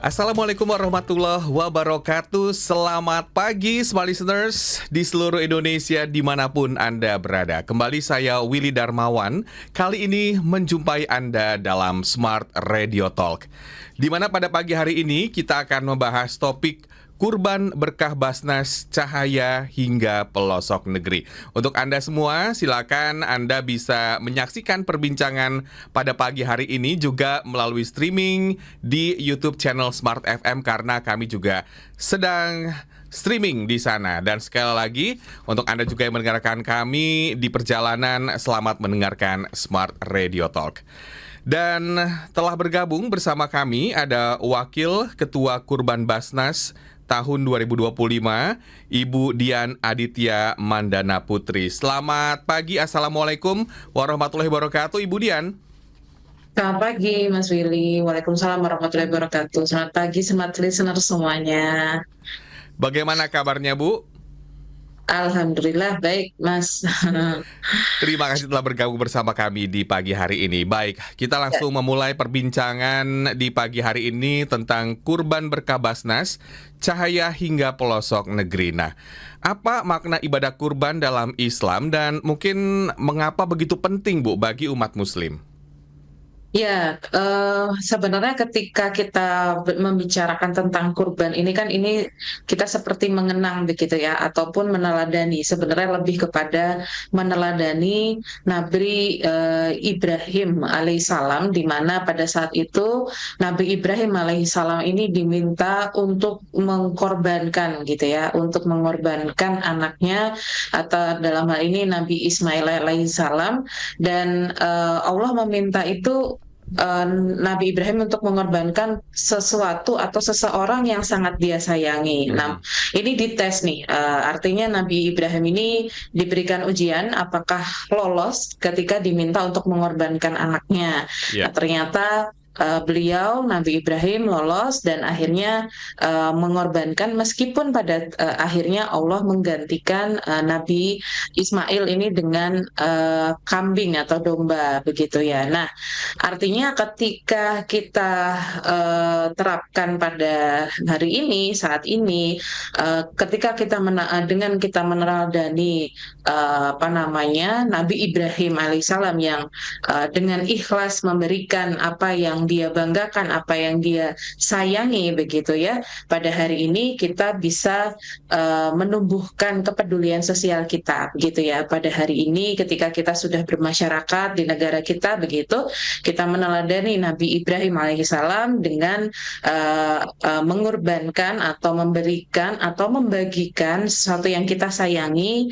Assalamualaikum warahmatullahi wabarakatuh. Selamat pagi Smart Listeners di seluruh Indonesia dimanapun Anda berada. Kembali saya Willy Darmawan, kali ini menjumpai Anda dalam Smart Radio Talk, di mana pada pagi hari ini kita akan membahas topik Kurban Berkah Basnas Cahaya hingga Pelosok Negeri. Untuk Anda semua, silakan Anda bisa menyaksikan perbincangan pada pagi hari ini juga melalui streaming di YouTube channel Smart FM karena kami juga sedang streaming di sana. Dan sekali lagi, untuk Anda juga yang mendengarkan kami di perjalanan, selamat mendengarkan Smart Radio Talk. Dan telah bergabung bersama kami ada Wakil Ketua Kurban Basnas tahun 2025, Ibu Dian Aditya Mandana Putri. Selamat pagi, Assalamualaikum warahmatullahi wabarakatuh, Ibu Dian. Selamat pagi, Mas Willy. Waalaikumsalam warahmatullahi wabarakatuh. Selamat pagi, smart listener semuanya. Bagaimana kabarnya, Bu? Alhamdulillah baik, Mas. Terima kasih telah bergabung bersama kami di pagi hari ini. Baik, kita langsung memulai perbincangan di pagi hari ini tentang Kurban Berkah Basnas Cahaya hingga Pelosok Negeri. Nah, apa makna ibadah kurban dalam Islam dan mungkin mengapa begitu penting, Bu, bagi umat Muslim? Ya, sebenarnya ketika kita membicarakan tentang kurban ini kan ini kita seperti mengenang begitu ya, ataupun meneladani. Sebenarnya lebih kepada meneladani Nabi Ibrahim alaihissalam, di mana pada saat itu Nabi Ibrahim alaihissalam ini diminta untuk mengkorbankan gitu ya, untuk mengorbankan anaknya atau dalam hal ini Nabi Ismail alaihissalam, dan Allah meminta itu Nabi Ibrahim untuk mengorbankan sesuatu atau seseorang yang sangat dia sayangi. Nah, ini dites nih, artinya Nabi Ibrahim ini diberikan ujian apakah lolos ketika diminta untuk mengorbankan anaknya. Nah, ternyata beliau Nabi Ibrahim lolos dan akhirnya mengorbankan, meskipun pada akhirnya Allah menggantikan Nabi Ismail ini dengan kambing atau domba begitu ya. Nah, artinya ketika kita terapkan pada hari ini, saat ini, ketika kita dengan kita meneladani Nabi Ibrahim alaihissalam yang dengan ikhlas memberikan apa yang dia banggakan, apa yang dia sayangi begitu ya. Pada hari ini kita bisa menumbuhkan kepedulian sosial kita gitu ya. Pada hari ini ketika kita sudah bermasyarakat di negara kita begitu, kita meneladani Nabi Ibrahim alaihissalam dengan mengorbankan atau memberikan atau membagikan sesuatu yang kita sayangi.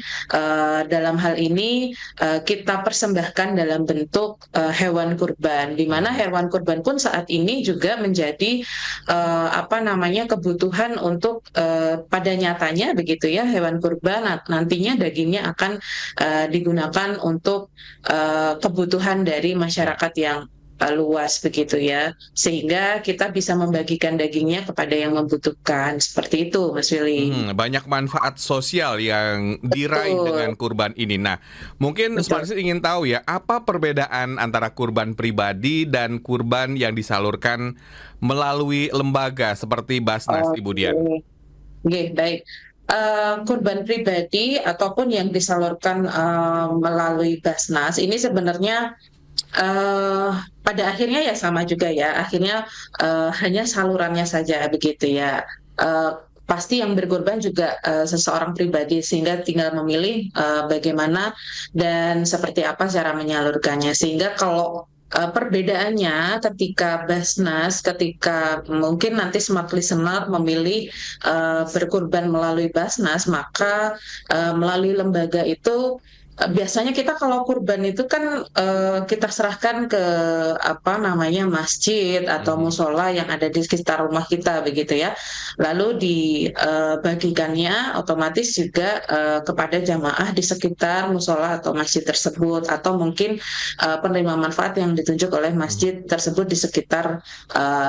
Dalam hal ini kita persembahkan dalam bentuk hewan kurban, di mana hewan kurban pun saat ini juga menjadi kebutuhan untuk pada nyatanya begitu ya, hewan kurban nantinya dagingnya akan digunakan untuk kebutuhan dari masyarakat yang luas begitu ya, sehingga kita bisa membagikan dagingnya kepada yang membutuhkan, seperti itu Mas Willy. Banyak manfaat sosial yang diraih dengan kurban ini. Nah, mungkin Smart Listener ingin tahu ya, apa perbedaan antara kurban pribadi dan kurban yang disalurkan melalui lembaga seperti Basnas, Ibu Dian? Oke, baik. Kurban pribadi ataupun yang disalurkan melalui Basnas ini sebenarnya pada akhirnya ya sama juga ya, akhirnya hanya salurannya saja begitu ya. Pasti yang berkorban juga seseorang pribadi, sehingga tinggal memilih bagaimana dan seperti apa cara menyalurkannya. Sehingga kalau perbedaannya ketika Basnas, ketika mungkin nanti smart listener memilih berkurban melalui Basnas, maka melalui lembaga itu biasanya kita kalau kurban itu kan kita serahkan ke masjid atau musola yang ada di sekitar rumah kita begitu ya. Lalu dibagikannya otomatis juga kepada jamaah di sekitar musola atau masjid tersebut, atau mungkin penerima manfaat yang ditunjuk oleh masjid tersebut di sekitar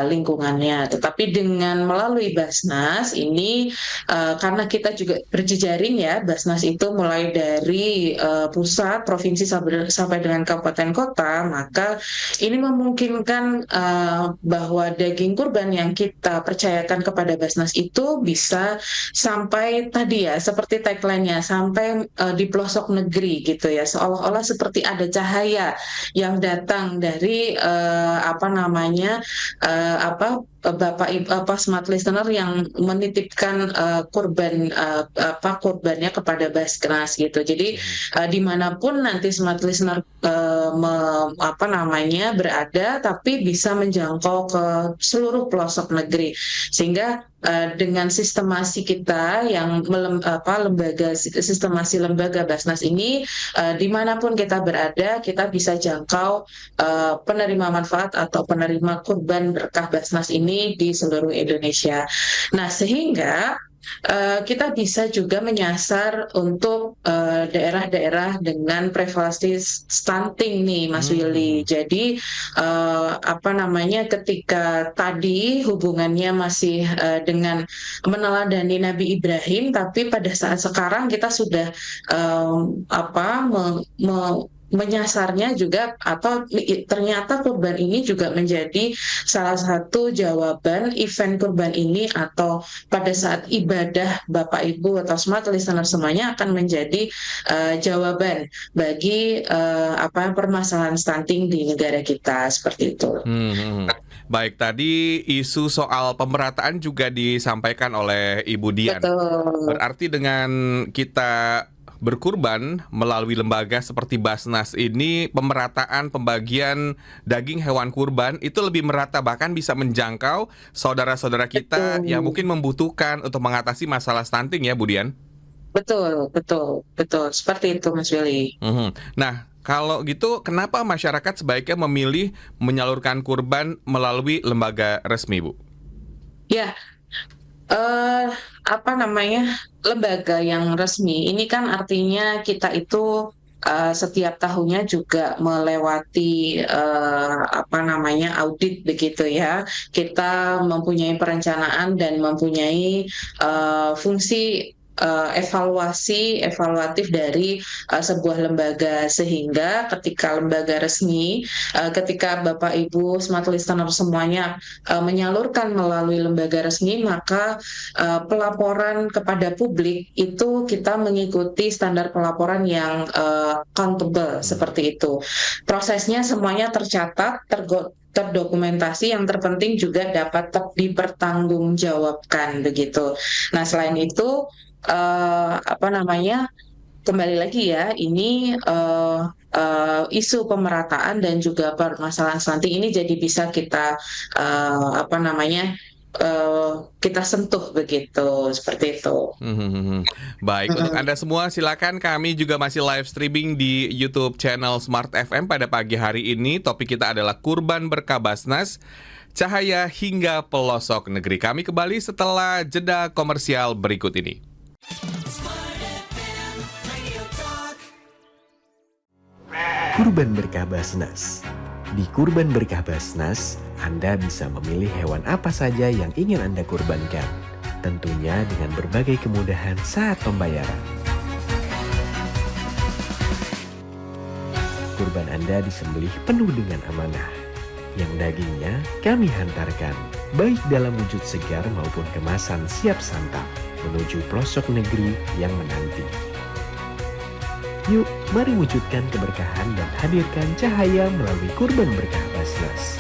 lingkungannya. Tetapi dengan melalui Basnas ini karena kita juga berjejaring ya, Basnas itu mulai dari pusat, provinsi sampai dengan kabupaten kota, maka ini memungkinkan bahwa daging kurban yang kita percayakan kepada Basnas itu bisa sampai tadi ya, seperti tagline-nya, sampai di pelosok negeri gitu ya, seolah-olah seperti ada cahaya yang datang dari apa namanya Bapak Ibu smart listener yang menitipkan kurbannya kepada Basnas gitu. Jadi dimanapun nanti smart listener berada, tapi bisa menjangkau ke seluruh pelosok negeri, sehingga dengan sistemasi kita yang sistemasi lembaga Basnas ini, dimanapun kita berada, kita bisa jangkau penerima manfaat atau penerima kurban berkah Basnas ini di seluruh Indonesia. Nah, sehingga kita bisa juga menyasar untuk daerah-daerah dengan prevalensi stunting nih, Mas Willy. Jadi ketika tadi hubungannya masih dengan meneladani Nabi Ibrahim, tapi pada saat sekarang kita sudah menyasarnya juga, atau ternyata kurban ini juga menjadi salah satu jawaban event kurban ini, atau pada saat ibadah Bapak Ibu atau smart listener semuanya akan menjadi jawaban bagi permasalahan stunting di negara kita, seperti itu. Baik, tadi isu soal pemerataan juga disampaikan oleh Ibu Dian. Betul. Berarti dengan kita berkurban melalui lembaga seperti Basnas ini, pemerataan pembagian daging hewan kurban itu lebih merata, bahkan bisa menjangkau saudara-saudara kita yang mungkin membutuhkan untuk mengatasi masalah stunting ya, Bu Dian? Betul. Seperti itu, Mas Willy. Nah, kalau gitu kenapa masyarakat sebaiknya memilih menyalurkan kurban melalui lembaga resmi, Bu? Ya, lembaga yang resmi ini kan artinya kita itu setiap tahunnya juga melewati audit begitu ya. Kita mempunyai perencanaan dan mempunyai fungsi evaluatif dari sebuah lembaga, sehingga ketika lembaga resmi, ketika Bapak Ibu smart listener semuanya menyalurkan melalui lembaga resmi, maka pelaporan kepada publik itu kita mengikuti standar pelaporan yang accountable, seperti itu. Prosesnya semuanya tercatat, terdokumentasi, yang terpenting juga dapat dipertanggungjawabkan begitu. Nah, selain itu kembali lagi ya, ini isu pemerataan dan juga permasalahan stunting ini jadi bisa kita kita sentuh begitu, seperti itu. Baik, untuk Anda semua silakan, kami juga masih live streaming di YouTube channel Smart FM pada pagi hari ini. Topik kita adalah kurban berkah Basnas, cahaya hingga pelosok negeri. Kami kembali setelah jeda komersial berikut ini. Kurban berkah Basnas. Di Kurban berkah Basnas, Anda bisa memilih hewan apa saja yang ingin Anda kurbankan. Tentunya dengan berbagai kemudahan saat pembayaran. Kurban Anda disembelih penuh dengan amanah. Yang dagingnya kami hantarkan, baik dalam wujud segar maupun kemasan siap santap, menuju pelosok negeri yang menanti. Yuk, mari wujudkan keberkahan dan hadirkan cahaya melalui kurban berkah Basnas.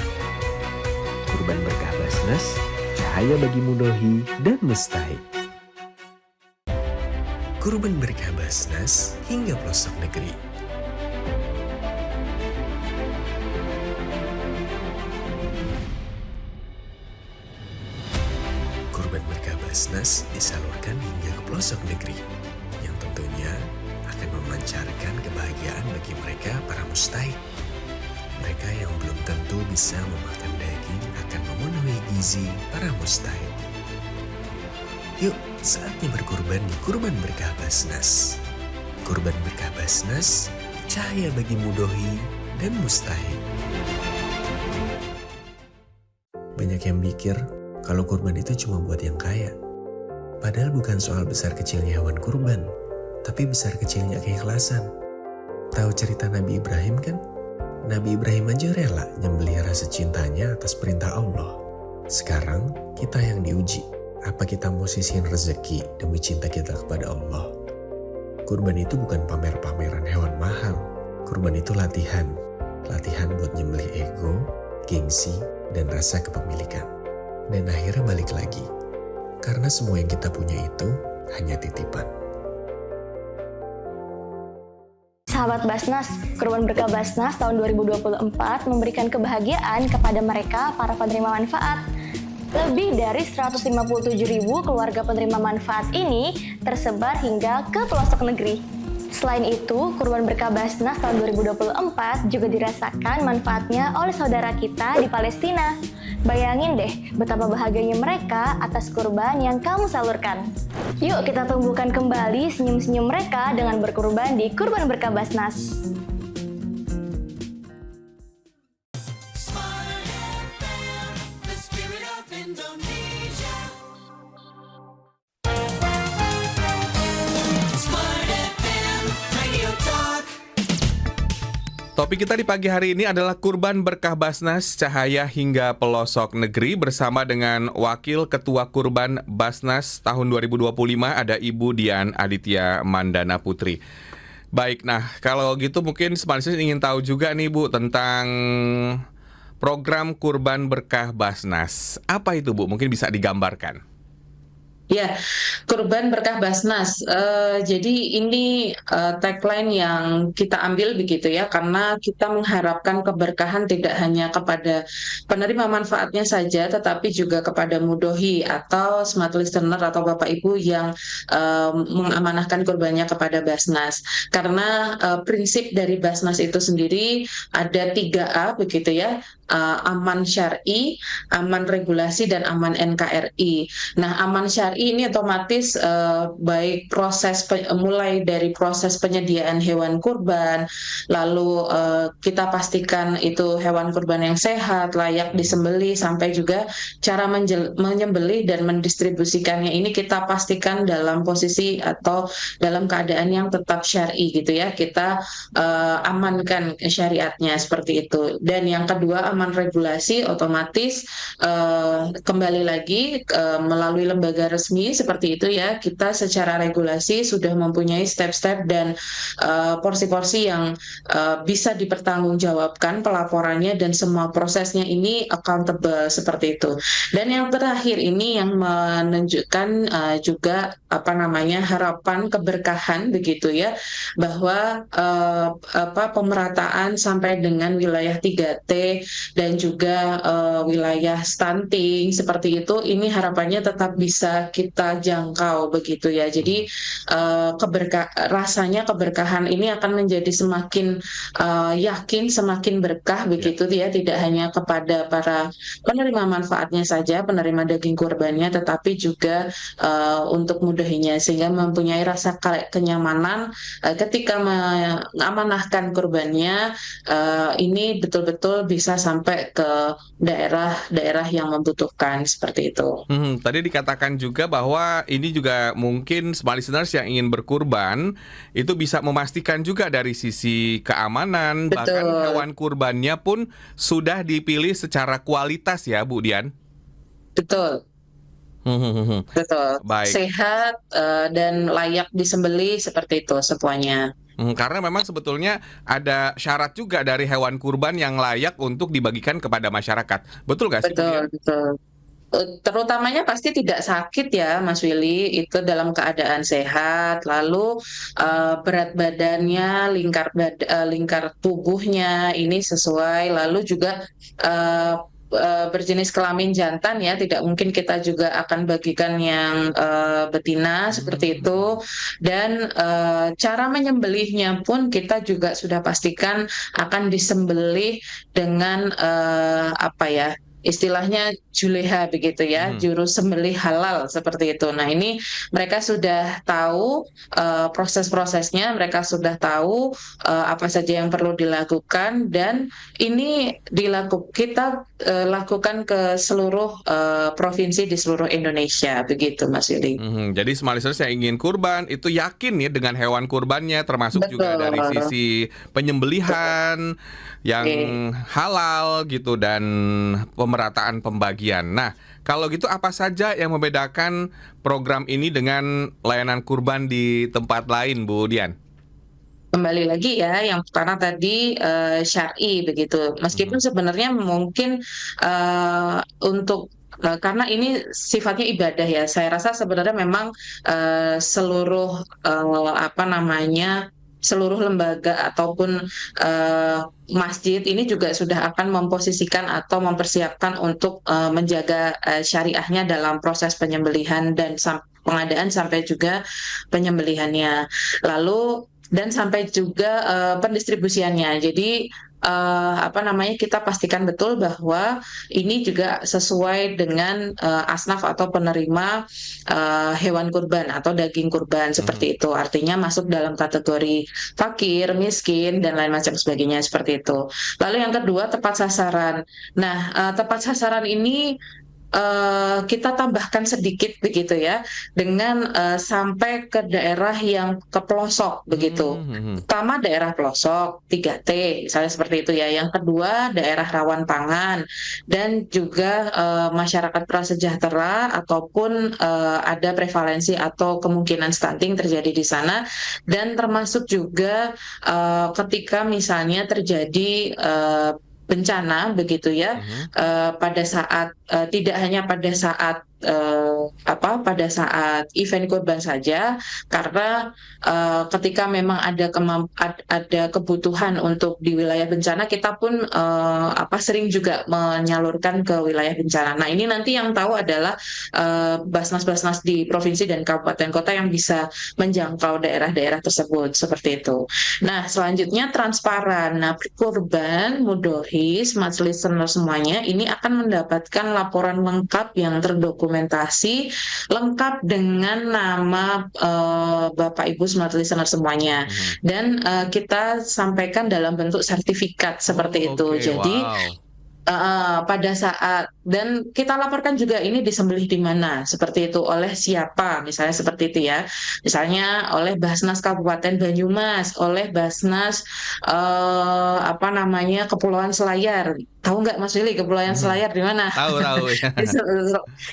Kurban berkah Basnas, cahaya bagi Mudohi dan Mustahik. Kurban berkah Basnas hingga pelosok negeri. Kurban berkah Basnas disalurkan hingga ke pelosok negeri, yang tentunya akan memancarkan kebahagiaan bagi mereka para mustahik. Mereka yang belum tentu bisa memakan daging akan memenuhi gizi para mustahik. Yuk, saatnya berkurban di Kurban Berkah Basnas. Kurban Berkah Basnas, cahaya bagi Mudohi dan mustahik. Banyak yang mikir kalau kurban itu cuma buat yang kaya. Padahal bukan soal besar kecilnya hewan kurban, tapi besar kecilnya keikhlasan. Tahu cerita Nabi Ibrahim kan? Nabi Ibrahim aja rela nyembelih rasa cintanya atas perintah Allah. Sekarang kita yang diuji. Apa kita mau sisihin rezeki demi cinta kita kepada Allah? Kurban itu bukan pamer-pameran hewan mahal. Kurban itu latihan. Latihan buat nyembelih ego, gengsi, dan rasa kepemilikan. Dan akhirnya balik lagi. Karena semua yang kita punya itu hanya titipan. Sahabat Basnas, Kurban Berkah Basnas tahun 2024 memberikan kebahagiaan kepada mereka para penerima manfaat. Lebih dari 157.000 keluarga penerima manfaat ini tersebar hingga ke pelosok negeri. Selain itu, Kurban Berkah Basnas tahun 2024 juga dirasakan manfaatnya oleh saudara kita di Palestina. Bayangin deh betapa bahagianya mereka atas kurban yang kamu salurkan. Yuk kita tumbuhkan kembali senyum-senyum mereka dengan berkurban di Kurban Berkah Basnas. Topik kita di pagi hari ini adalah Kurban Berkah Basnas Cahaya hingga pelosok negeri bersama dengan Wakil Ketua Kurban Basnas tahun 2025 ada Ibu Dian Aditya Mandana Putri. Baik, nah kalau gitu mungkin Smart Listeners ingin tahu juga nih Bu tentang program Kurban Berkah Basnas. Apa itu Bu? Mungkin bisa digambarkan. Ya, Kurban Berkah Basnas. Jadi ini tagline yang kita ambil begitu ya, karena kita mengharapkan keberkahan tidak hanya kepada penerima manfaatnya saja, tetapi juga kepada mudohi atau smart listener atau Bapak Ibu yang mengamanahkan kurbannya kepada Basnas. Karena prinsip dari Basnas itu sendiri ada 3A begitu ya. Aman syar'i, aman regulasi, dan aman NKRI. Nah, aman syar'i ini otomatis baik proses mulai dari proses penyediaan hewan kurban, lalu kita pastikan itu hewan kurban yang sehat, layak disembelih, sampai juga cara menyembelih dan mendistribusikannya ini kita pastikan dalam posisi atau dalam keadaan yang tetap syar'i gitu ya. Kita amankan syariatnya seperti itu. Dan yang kedua, aman regulasi, otomatis kembali lagi melalui lembaga resmi seperti itu ya, kita secara regulasi sudah mempunyai step-step dan porsi-porsi yang bisa dipertanggungjawabkan pelaporannya dan semua prosesnya ini accountable seperti itu. Dan yang terakhir ini yang menunjukkan juga harapan keberkahan begitu ya, bahwa pemerataan sampai dengan wilayah 3T dan juga wilayah stunting seperti itu, ini harapannya tetap bisa kita jangkau begitu ya. Jadi rasanya keberkahan ini akan menjadi semakin yakin, semakin berkah begitu ya, tidak hanya kepada para penerima manfaatnya saja, penerima daging kurbannya, tetapi juga untuk mudahinya, sehingga mempunyai rasa kenyamanan ketika mengamanahkan kurbannya, ini betul-betul bisa sampai ke daerah-daerah yang membutuhkan seperti itu. Tadi dikatakan juga bahwa ini juga mungkin smart listeners yang ingin berkurban itu bisa memastikan juga dari sisi keamanan, Betul. bahkan hewan kurbannya pun sudah dipilih secara kualitas ya Bu Dian. Betul. Betul. Baik. Sehat dan layak disembelih seperti itu semuanya. Karena memang sebetulnya ada syarat juga dari hewan kurban yang layak untuk dibagikan kepada masyarakat. Betul nggak sih? Betul, betul. Terutamanya pasti tidak sakit ya Mas Willy, itu dalam keadaan sehat, lalu berat badannya, lingkar tubuhnya ini sesuai, lalu juga berjenis kelamin jantan ya, tidak mungkin kita juga akan bagikan yang betina seperti itu. Dan cara menyembelihnya pun kita juga sudah pastikan akan disembelih dengan istilahnya juleha begitu ya, juru sembelih halal seperti itu. Nah ini mereka sudah tahu proses-prosesnya, mereka sudah tahu apa saja yang perlu dilakukan, dan ini kita lakukan ke seluruh provinsi di seluruh Indonesia begitu Mas Yuli. Jadi Smart Listeners yang ingin kurban itu yakin ya dengan hewan kurbannya, termasuk juga dari sisi penyembelihan yang halal gitu dan pemerataan pembagian. Nah, kalau gitu apa saja yang membedakan program ini dengan layanan kurban di tempat lain, Bu Dian? Kembali lagi ya, yang pertama tadi syar'i begitu. Meskipun sebenarnya mungkin untuk karena ini sifatnya ibadah ya, saya rasa sebenarnya memang seluruh seluruh lembaga ataupun masjid ini juga sudah akan memposisikan atau mempersiapkan untuk menjaga syariahnya dalam proses penyembelihan dan pengadaan sampai juga penyembelihannya. Lalu dan sampai juga pendistribusiannya. Jadi kita pastikan betul bahwa ini juga sesuai dengan asnaf atau penerima hewan kurban atau daging kurban seperti itu. Artinya masuk dalam kategori fakir, miskin, dan lain macam sebagainya seperti itu. Lalu yang kedua, tepat sasaran. Nah, tepat sasaran ini kita tambahkan sedikit begitu ya, dengan sampai ke daerah yang ke pelosok begitu. Pertama daerah pelosok 3T misalnya seperti itu ya. Yang kedua daerah rawan pangan, dan juga masyarakat prasejahtera ataupun ada prevalensi atau kemungkinan stunting terjadi di sana, dan termasuk juga ketika misalnya terjadi bencana begitu ya, pada saat tidak hanya pada saat pada saat event kurban saja, karena ketika memang ada kebutuhan untuk di wilayah bencana, kita pun sering juga menyalurkan ke wilayah bencana. Nah ini nanti yang tahu adalah basnas-basnas di provinsi dan kabupaten kota yang bisa menjangkau daerah-daerah tersebut seperti itu. Nah selanjutnya transparan. Nah kurban, mudohis, Smart Listeners semuanya ini akan mendapatkan laporan lengkap yang terdokumentasi, lengkap dengan nama Bapak Ibu Smart Listener semuanya, dan kita sampaikan dalam bentuk sertifikat seperti itu. Jadi pada saat, dan kita laporkan juga ini disembelih di mana seperti itu, oleh siapa misalnya seperti itu ya, misalnya oleh Basnas Kabupaten Banyumas, oleh Basnas Kepulauan Selayar. Tahu nggak Mas Willy Kepulauan Selayar di mana? Tahu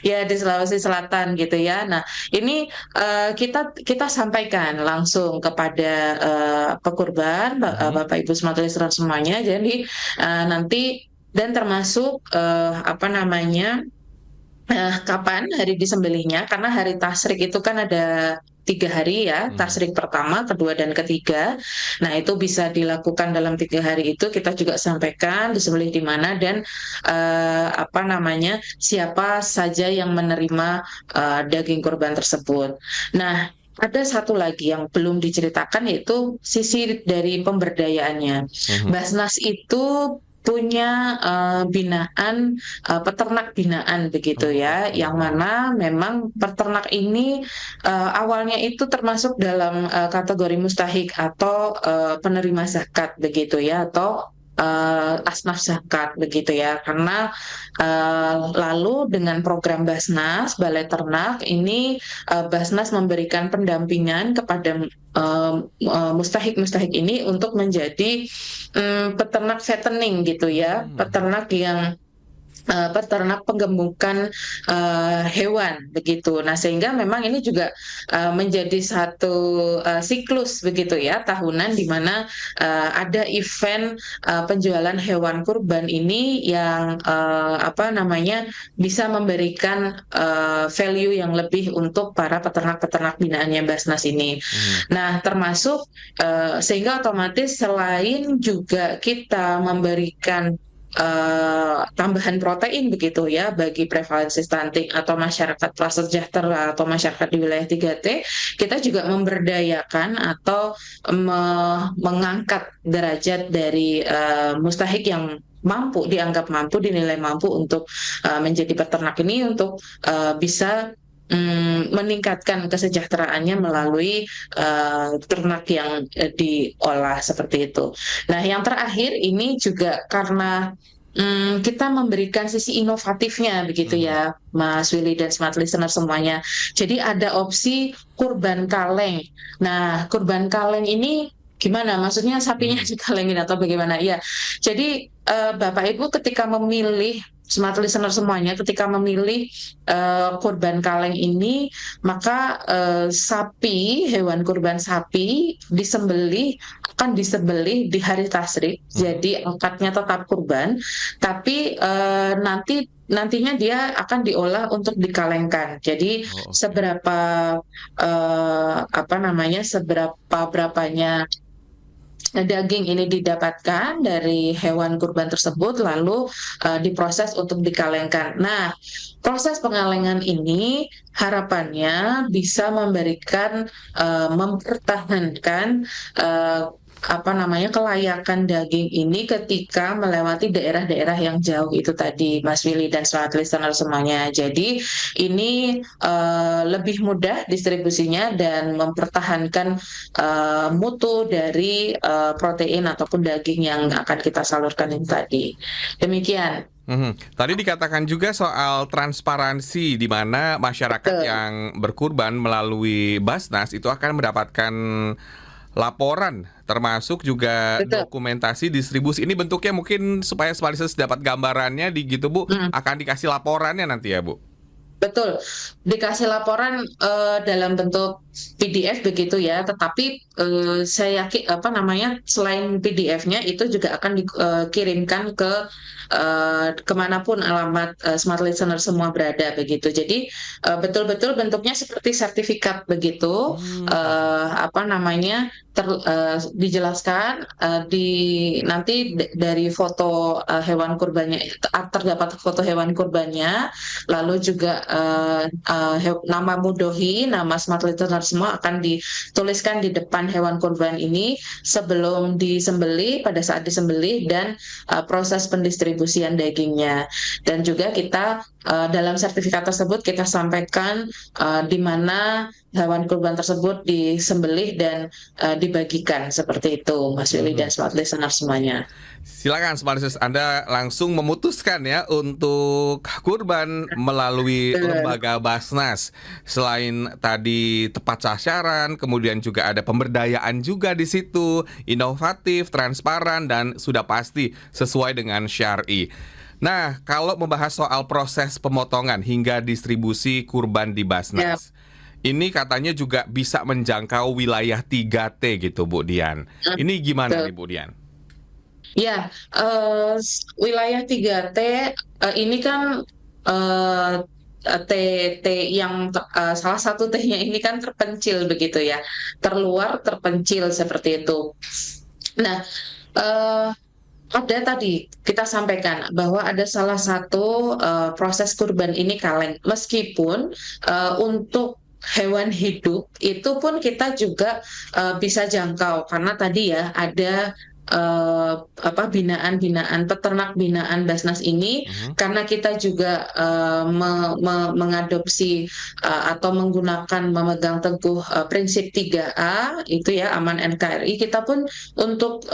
Ya di Sulawesi Selatan gitu ya. Nah ini kita sampaikan langsung kepada pekurban, Bapak Ibu Smart Listener semuanya. Jadi nanti, dan termasuk kapan hari disembelihnya, karena hari tasrik itu kan ada 3 hari ya, tasrik pertama, kedua, dan ketiga. Nah itu bisa dilakukan dalam 3 hari itu, kita juga sampaikan disembelih di mana, dan siapa saja yang menerima daging kurban tersebut. Nah ada satu lagi yang belum diceritakan, yaitu sisi dari pemberdayaannya. Basnas itu punya binaan peternak binaan begitu ya, yang mana memang peternak ini awalnya itu termasuk dalam kategori mustahik atau penerima zakat begitu ya, atau asnaf zakat begitu ya, karena lalu dengan program Basnas Balai Ternak ini, Basnas memberikan pendampingan kepada mustahik ini untuk menjadi peternak fattening gitu ya, peternak yang peternak penggemukan hewan begitu. Nah sehingga memang ini juga menjadi satu siklus begitu ya, tahunan, di mana ada event penjualan hewan kurban ini yang bisa memberikan value yang lebih untuk para peternak-peternak binaannya Basnas ini. Nah termasuk sehingga otomatis selain juga kita memberikan tambahan protein begitu ya bagi prevalensi stunting atau masyarakat prasejahtera atau masyarakat di wilayah 3T, kita juga memberdayakan atau mengangkat derajat dari mustahik yang dianggap mampu, dinilai mampu untuk menjadi peternak ini untuk bisa meningkatkan kesejahteraannya melalui ternak yang diolah seperti itu. Nah, yang terakhir ini juga karena kita memberikan sisi inovatifnya begitu ya, Mas Willy dan Smart Listener semuanya. Jadi ada opsi kurban kaleng. Nah, kurban kaleng ini gimana? Maksudnya sapinya dikalengin atau bagaimana? Ya, jadi Bapak Ibu ketika memilih Smart Listener semuanya, ketika memilih kurban kaleng ini, maka hewan kurban sapi akan disembelih di hari tasyrik, jadi akadnya tetap kurban, tapi nantinya dia akan diolah untuk dikalengkan. Jadi berapanya daging ini didapatkan dari hewan kurban tersebut lalu diproses untuk dikalengkan. Nah, proses pengalengan ini harapannya bisa mempertahankan kelayakan daging ini ketika melewati daerah-daerah yang jauh itu tadi, Mas Willy dan Smart Listener semuanya. Jadi ini lebih mudah distribusinya dan mempertahankan mutu dari protein ataupun daging yang akan kita salurkan ini tadi. Demikian. Tadi dikatakan juga soal transparansi di mana masyarakat yang berkurban melalui Basnas itu akan mendapatkan laporan, termasuk juga dokumentasi distribusi. Ini bentuknya mungkin supaya Smart Listeners dapat gambarannya gitu Bu, akan dikasih laporannya nanti ya Bu? Betul, dikasih laporan dalam bentuk PDF begitu ya, tetapi saya yakin selain PDF-nya itu juga akan dikirimkan ke kemanapun alamat Smart Listener semua berada begitu. Jadi betul-betul bentuknya seperti sertifikat begitu, dijelaskan nanti dari foto hewan kurbannya terdapat foto hewan kurbannya, lalu juga nama mudohi, nama Smart Listener semua akan dituliskan di depan hewan kurban ini sebelum disembelih, pada saat disembelih, dan proses pendistribusian dagingnya. Dan juga kita dalam sertifikat tersebut kita sampaikan di mana hewan kurban tersebut disembelih dan dibagikan seperti itu, Mas Willy dan Smart Listener semuanya. Silakan Smart Listeners, Anda langsung memutuskan ya untuk kurban melalui lembaga Basnas. Selain tadi tepat sasaran, kemudian juga ada pemberdayaan juga di situ, inovatif, transparan, dan sudah pasti sesuai dengan syar'i. Nah, kalau membahas soal proses pemotongan hingga distribusi kurban di Basnas, ini katanya juga bisa menjangkau wilayah 3T gitu Bu Dian. Ini gimana nih Bu Dian? Ya, wilayah 3T ini kan T yang salah satu T-nya ini kan terpencil begitu ya, terluar, terpencil seperti itu. Nah, ada tadi kita sampaikan bahwa ada salah satu proses kurban ini kaleng, meskipun untuk hewan hidup itu pun kita juga bisa jangkau, karena tadi ya ada binaan peternak binaan Basnas ini, karena kita juga mengadopsi atau memegang teguh prinsip 3A itu ya, aman NKRI, kita pun untuk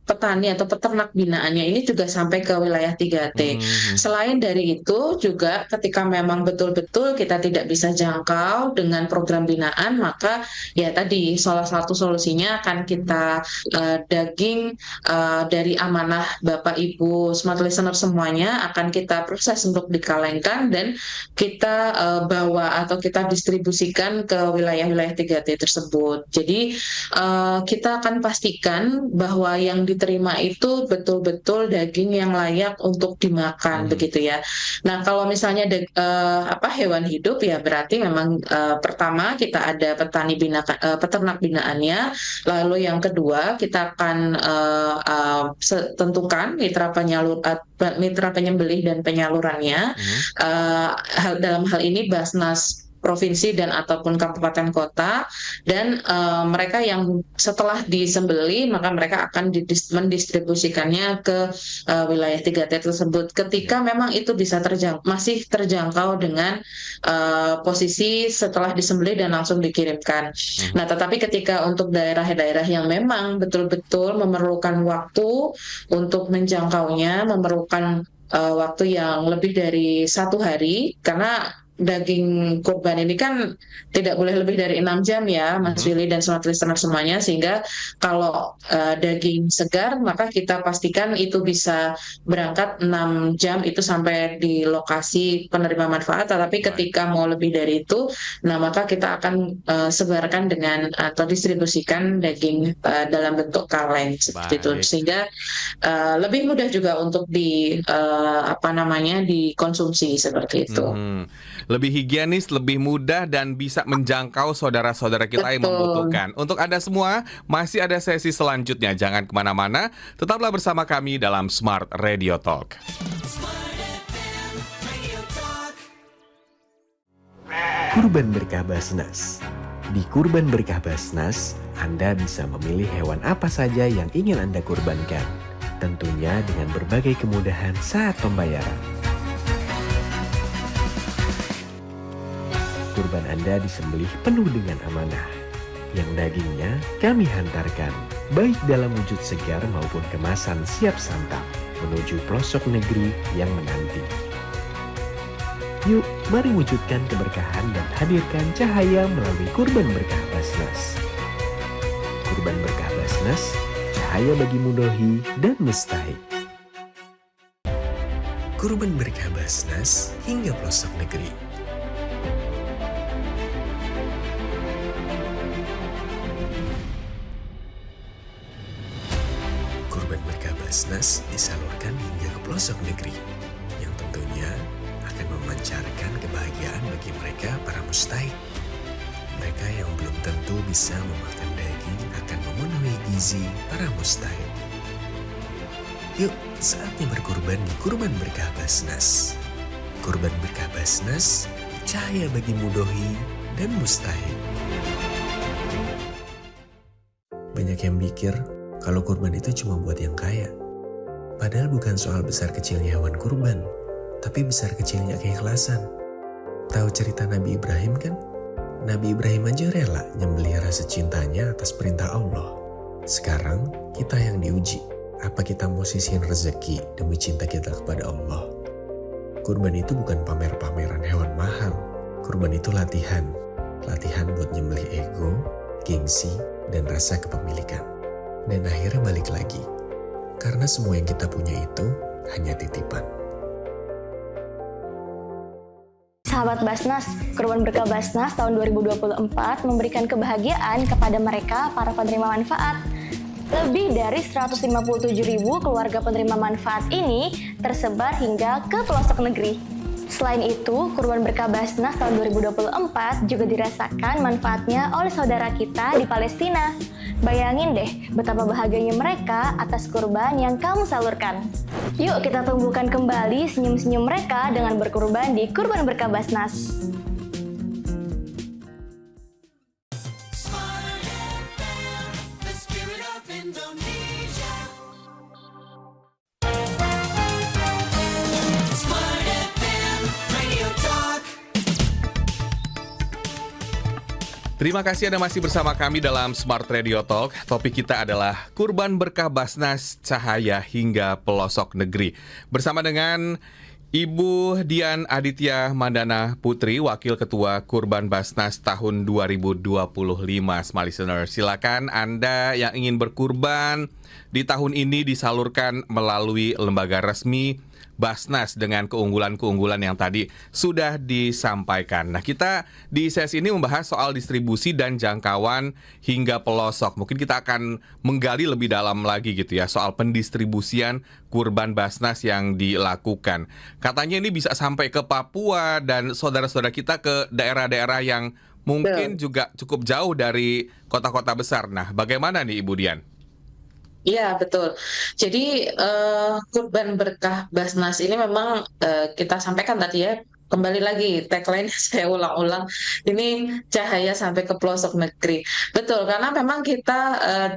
petani atau peternak binaannya ini juga sampai ke wilayah 3T. Selain dari itu juga ketika memang betul-betul kita tidak bisa jangkau dengan program binaan, maka ya tadi salah satu solusinya akan kita daging dari amanah Bapak Ibu Smart Listener semuanya akan kita proses untuk dikalengkan dan kita bawa atau kita distribusikan ke wilayah-wilayah 3T tersebut. Jadi kita akan pastikan bahwa yang diterima itu betul-betul daging yang layak untuk dimakan begitu ya. Nah, kalau misalnya hewan hidup ya berarti memang pertama kita ada peternak binaannya, lalu yang kedua kita akan tentukan mitra penyembelih dan penyalurannya. Dalam hal ini Basnas provinsi dan ataupun kabupaten kota, dan mereka yang setelah disembelih maka mereka akan mendistribusikannya ke wilayah 3T tersebut ketika memang itu bisa masih terjangkau dengan posisi setelah disembelih dan langsung dikirimkan. Nah, tetapi ketika untuk daerah-daerah yang memang betul-betul memerlukan waktu untuk menjangkaunya, memerlukan waktu yang lebih dari 1 hari, karena daging kurban ini kan tidak boleh lebih dari 6 jam ya, Mas Willy dan smart listener semuanya, sehingga kalau daging segar maka kita pastikan itu bisa berangkat 6 jam itu sampai di lokasi penerima manfaat, tetapi ketika mau lebih dari itu, nah maka kita akan sebarkan dengan atau distribusikan daging dalam bentuk kaleng seperti itu, sehingga lebih mudah juga untuk dikonsumsi seperti itu. Lebih higienis, lebih mudah, dan bisa menjangkau saudara-saudara kita yang membutuhkan. Untuk Anda semua, masih ada sesi selanjutnya. Jangan kemana-mana, tetaplah bersama kami dalam Smart Radio Talk. Kurban Berkah Basnas. Di Kurban Berkah Basnas, Anda bisa memilih hewan apa saja yang ingin Anda kurbankan. Tentunya dengan berbagai kemudahan saat pembayaran. Kurban Anda disembelih penuh dengan amanah. Yang dagingnya kami hantarkan, baik dalam wujud segar maupun kemasan siap santap, menuju pelosok negeri yang menanti. Yuk, mari wujudkan keberkahan dan hadirkan cahaya melalui Kurban Berkah Basnas. Kurban Berkah Basnas, cahaya bagi mudohi dan mustahik. Kurban Berkah Basnas hingga pelosok negeri. Kurban Berkah Basnas disalurkan hingga ke pelosok negeri, yang tentunya akan memancarkan kebahagiaan bagi mereka para mustahik. Mereka yang belum tentu bisa memakan daging akan memenuhi gizi para mustahik. Yuk, saatnya berkurban di Kurban Berkah Basnas. Kurban Berkah Basnas, cahaya bagi mudohi dan mustahik. Banyak yang pikir kalau kurban itu cuma buat yang kaya. Padahal bukan soal besar kecilnya hewan kurban, tapi besar kecilnya keikhlasan. Tahu cerita Nabi Ibrahim kan? Nabi Ibrahim aja rela nyembelih rasa cintanya atas perintah Allah. Sekarang kita yang diuji. Apa kita mau sisihin rezeki demi cinta kita kepada Allah? Kurban itu bukan pamer-pameran hewan mahal. Kurban itu latihan. Latihan buat nyembelih ego, gengsi, dan rasa kepemilikan. Dan akhirnya balik lagi. Karena semua yang kita punya itu hanya titipan. Sahabat Basnas, Kurban Berkah Basnas tahun 2024 memberikan kebahagiaan kepada mereka para penerima manfaat. Lebih dari 157.000 keluarga penerima manfaat ini tersebar hingga ke pelosok negeri. Selain itu, Kurban Berkah Basnas tahun 2024 juga dirasakan manfaatnya oleh saudara kita di Palestina. Bayangin deh betapa bahagianya mereka atas kurban yang kamu salurkan. Yuk kita tumbuhkan kembali senyum-senyum mereka dengan berkurban di Kurban Berkah Basnas. Terima kasih Anda masih bersama kami dalam Smart Radio Talk. Topik kita adalah Kurban Berkah Basnas, cahaya hingga pelosok negeri. Bersama dengan Ibu Dian Aditya Mandana Putri, Wakil Ketua Kurban Basnas tahun 2025. Smart listener, silakan Anda yang ingin berkurban di tahun ini disalurkan melalui lembaga resmi Basnas dengan keunggulan-keunggulan yang tadi sudah disampaikan. Nah, kita di sesi ini membahas soal distribusi dan jangkauan hingga pelosok. Mungkin kita akan menggali lebih dalam lagi gitu ya soal pendistribusian kurban Basnas yang dilakukan. Katanya ini bisa sampai ke Papua dan saudara-saudara kita ke daerah-daerah yang mungkin juga cukup jauh dari kota-kota besar. Nah, bagaimana nih Ibu Dian? Iya, betul. Jadi Kurban Berkah Basnas ini memang kita sampaikan tadi ya, kembali lagi tagline saya ulang-ulang, ini cahaya sampai ke pelosok negeri. Betul, karena memang kita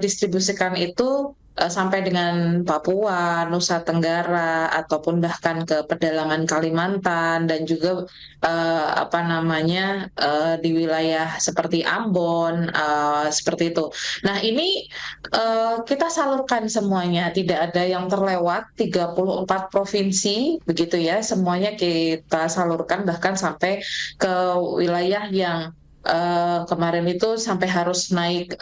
distribusikan itu sampai dengan Papua, Nusa Tenggara, ataupun bahkan ke pedalaman Kalimantan dan juga apa namanya di wilayah seperti Ambon, seperti itu. Nah, ini kita salurkan semuanya, tidak ada yang terlewat, 34 provinsi begitu ya, semuanya kita salurkan bahkan sampai ke wilayah yang kemarin itu sampai harus naik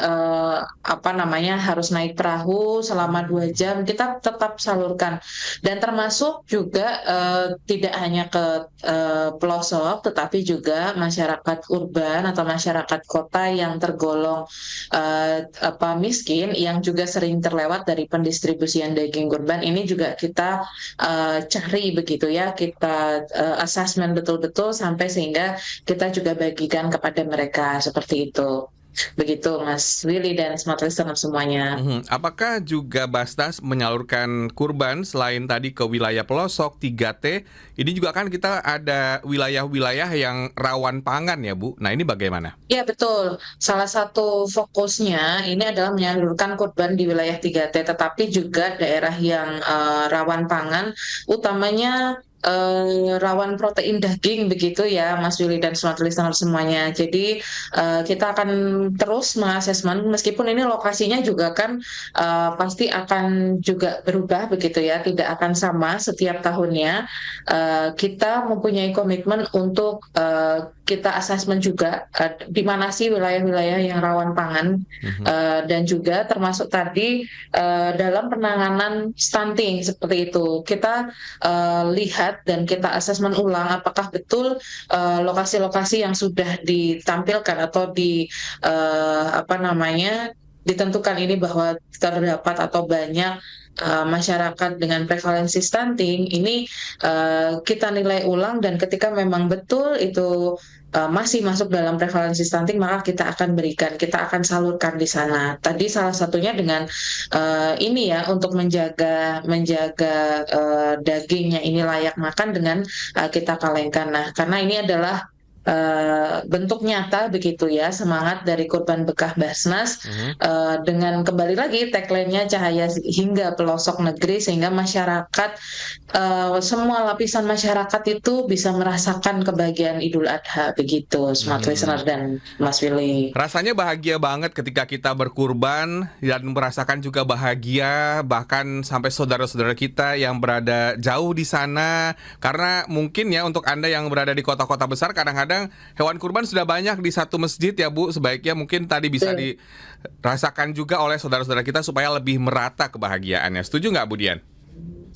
apa namanya harus naik perahu selama 2 jam, kita tetap salurkan, dan termasuk juga tidak hanya ke pelosok tetapi juga masyarakat urban atau masyarakat kota yang tergolong apa miskin yang juga sering terlewat dari pendistribusian daging kurban. Ini juga kita cari begitu ya, kita assessment betul-betul sampai sehingga kita juga bagikan kepada mereka seperti itu. Begitu Mas Willy dan smart listener semuanya. Apakah juga Basnas menyalurkan kurban selain tadi ke wilayah pelosok 3T? Ini juga kan kita ada wilayah-wilayah yang rawan pangan ya Bu. Nah ini bagaimana? Ya betul, salah satu fokusnya ini adalah menyalurkan kurban di wilayah 3T, tetapi juga daerah yang rawan pangan, utamanya rawan protein daging begitu ya Mas Willy dan smart listener semuanya. Jadi kita akan terus mengasesmen, meskipun ini lokasinya juga kan pasti akan juga berubah begitu ya, tidak akan sama setiap tahunnya. Kita mempunyai komitmen untuk kita asesmen juga di mana sih wilayah-wilayah yang rawan pangan, dan juga termasuk tadi dalam penanganan stunting seperti itu. Kita lihat dan kita asesmen ulang apakah betul lokasi-lokasi yang sudah ditampilkan atau di apa namanya ditentukan ini bahwa terdapat atau banyak masyarakat dengan prevalensi stunting ini, kita nilai ulang, dan ketika memang betul itu masih masuk dalam prevalensi stunting, maka kita akan berikan, kita akan salurkan di sana. Tadi salah satunya dengan ini ya, untuk menjaga dagingnya ini layak makan dengan kita kalengkan. Nah, karena ini adalah bentuk nyata begitu ya semangat dari Kurban Bekah Basnas, dengan kembali lagi tagline-nya cahaya hingga pelosok negeri, sehingga masyarakat semua lapisan masyarakat itu bisa merasakan kebahagiaan Idul Adha begitu, smart listener dan Mas Willy. Rasanya bahagia banget ketika kita berkurban dan merasakan juga bahagia bahkan sampai saudara-saudara kita yang berada jauh di sana. Karena mungkin ya untuk Anda yang berada di kota-kota besar, kadang-kadang hewan kurban sudah banyak di satu masjid ya Bu. Sebaiknya mungkin tadi bisa dirasakan juga oleh saudara-saudara kita supaya lebih merata kebahagiaannya. Setuju nggak Bu Dian?